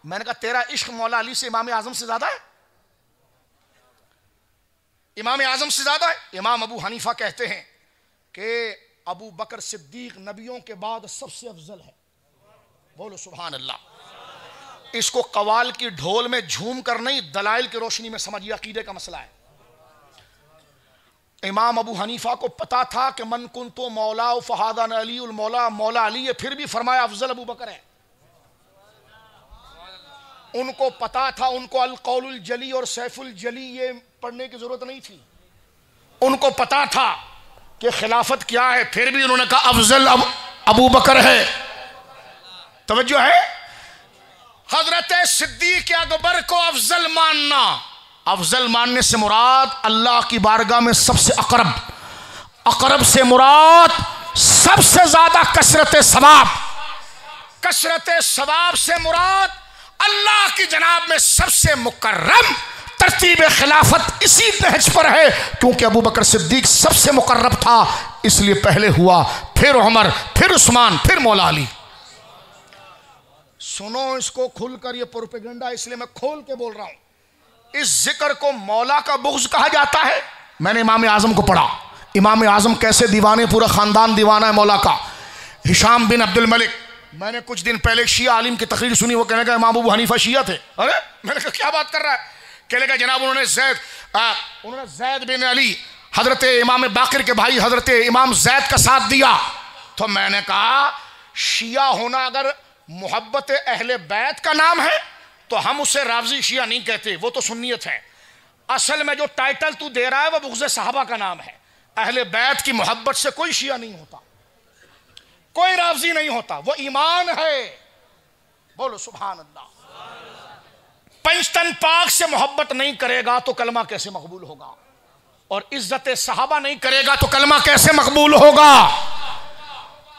मैंने कहा तेरा इश्क मौला अली से इमाम आजम से ज्यादा है? इमाम आजम से ज्यादा है? इमाम अबू हनीफा कहते हैं कि अबू बकर सिद्दीक नबियों के बाद सबसे अफजल है। बोलो सुभान अल्लाह। इसको कवाल की ढोल में झूम कर नहीं, दलाइल की रोशनी में समझिए, अकीदे का मसला है। इमाम अबू हनीफा को पता था कि मन कुन तो मौला फहादन अली उल मौला, मौला अली है, फिर भी फरमाया अफजल अबू बकर है। उनको पता था, उनको अल कौलुल जली और सैफुल जली ये पढ़ने की जरूरत नहीं थी। उनको पता था कि खिलाफत क्या है, फिर भी उन्होंने कहा अफजल अबू बकर है। तवज्जो है? हजरत सिद्दीक अकबर को अफजल मानना, अफजल मानने से मुराद अल्लाह की बारगाह में सबसे अकरब, अकरब से मुराद सबसे ज्यादा कसरत सवाब, कसरत सवाब से मुराद अल्लाह की जनाब में सबसे मुकर्रम। तरतीब खिलाफत इसी नहज पर है, क्योंकि अबू बकर सिद्दीक सबसे मुकर्रब था, इसलिए पहले हुआ, फिर उमर, फिर उस्मान, फिर मौला अली। सुनो इसको खुलकर, ये प्रोपेगेंडा इसलिए मैं खोल के बोल रहा हूं। इस जिक्र को मौला का बुग़्ज़ कहा जाता है। मैंने इमाम आजम को पढ़ा, इमाम आजम कैसे दीवाने, पूरा खानदान दीवाना है मौला का। हिशाम बिन अब्दुल मलिक, मैंने कुछ दिन पहले शिया आलिम की तकरीर सुनी, वो कहने का इमाम अबू हनीफा शिया थे। अरे मैंने कहा क्या बात कर रहा है? कहने का जनाब उन्होंने जैद बिन अली, हजरत इमाम बाकिर के भाई हजरत इमाम जैद का साथ दिया। तो मैंने कहा शिया होना अगर मोहब्बत अहले बैत का नाम है तो हम उसे रावजी शिया नहीं कहते, वो तो सुन्नियत है। असल में जो टाइटल तू दे रहा है वो बुग़्ज़े सहाबा का नाम है। अहले बैत की मोहब्बत से कोई शिया नहीं होता, कोई रावजी नहीं होता, वो ईमान है। बोलो सुभान अल्लाह। पंचतन पाक से मोहब्बत नहीं करेगा तो कलमा कैसे मकबूल होगा, और इज्जत सहाबा नहीं करेगा तो कलमा कैसे मकबूल होगा?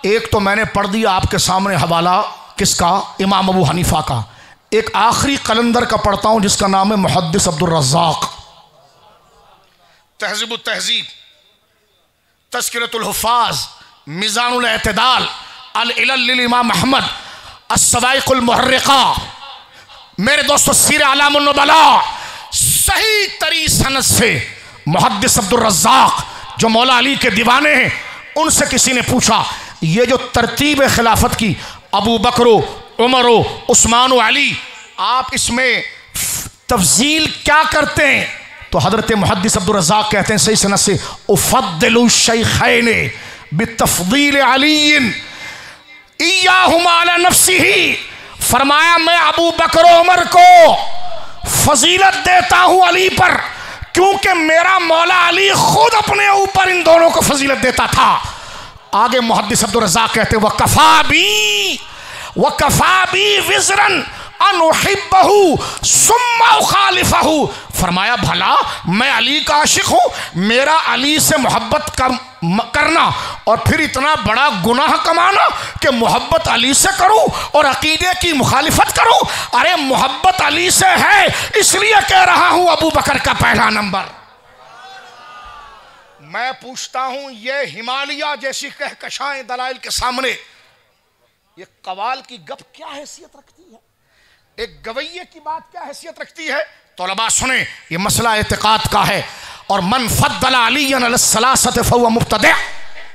एक तो मैंने पढ़ दिया आपके सामने हवाला, किसका? इमाम अबू हनीफा का। एक आखिरी कलंदर का पढ़ता हूं जिसका नाम है मुहद्दिस अब्दुल रज़्ज़ाक़, तहज़ीबुत तहज़ीब, तज़किरतुल हुफ़्फ़ाज़, मिज़ानुल एतदाल, अल इलल लिल इमाम अहमद, अस्सवाइक़ुल मुहर्रिक़ा। मेरे दोस्तों, सीर आलामुन नुबला, सही तरी सनद से मुहद्दिस अब्दुल रज़्ज़ाक़ जो मौला अली के दीवाने हैं, उनसे किसी ने पूछा ये जो तरतीब खिलाफत की अबू बकर, उमर, उस्मान, अली, आप इसमें तफजील क्या करते हैं? तो हजरत मुहद्दिस अब्दुल रज़्ज़ाक़ कहते हैं सही सनद से, उफ़द्दिलु शैख़ैन बितफ़दील अलीय्यिन इय्याहुमा अला नफ़्सिही। फरमाया मैं अबू बकर उमर को फजीलत देता हूं अली पर, क्योंकि मेरा मौला अली खुद अपने ऊपर इन दोनों को फजीलत देता था। आगे मुहद्दिस अब्दुल रज़्ज़ाक़ कहते व कफ़ा बी विज़रन अन उहिब्बहु सुम्मा उखालिफहु। फरमाया भला मैं अली का आशिक हूं, मेरा अली से मोहब्बत करना और फिर इतना बड़ा गुनाह कमाना कि मोहब्बत अली से करूं और अकीदे की मुखालिफत करूं? अरे मोहब्बत अली से है, इसलिए कह रहा हूं अबू बकर का पहला नंबर। मैं पूछता हूं ये हिमालय जैसी कहकशाएं दलाइल के सामने, ये कवाल की गप क्या हैसियत रखती है? एक गवैये की बात क्या हैसियत रखती है? तौलबा सुने, ये मसला एतिकाद का है। और मन फद्दला अलियन अला सलासत फहुव मुब्तदि,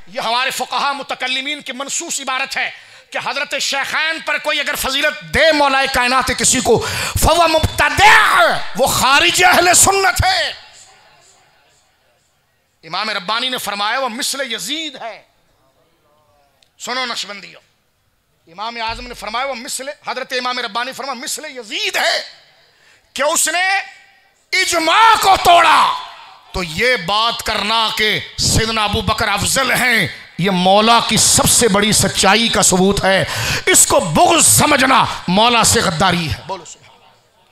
ये हमारे फुक़हा मुतकल्लिमीन की मनसूस इबारत है कि हजरत शेखैन पर कोई अगर फजीलत दे मौलाए कायनात किसी को, फहुव मुब्तदि, वो खारिज अहले सुन्नत है। इमाम रब्बानी ने फरमाया वो मिस्ल यजीद है। सुनो नक्शबंदियों, इमाम आज़म ने फरमाया वो मिस्ल, हजरत इमाम रब्बानी फरमाया मिस्ल यजीद है कि उसने इजमा को तोड़ा। तो ये बात करना कि सैयदना अबू बकर अफजल हैं, ये मौला की सबसे बड़ी सच्चाई का सबूत है। इसको बुग़्ज़ समझना मौला से गद्दारी है। बोलो सुभान।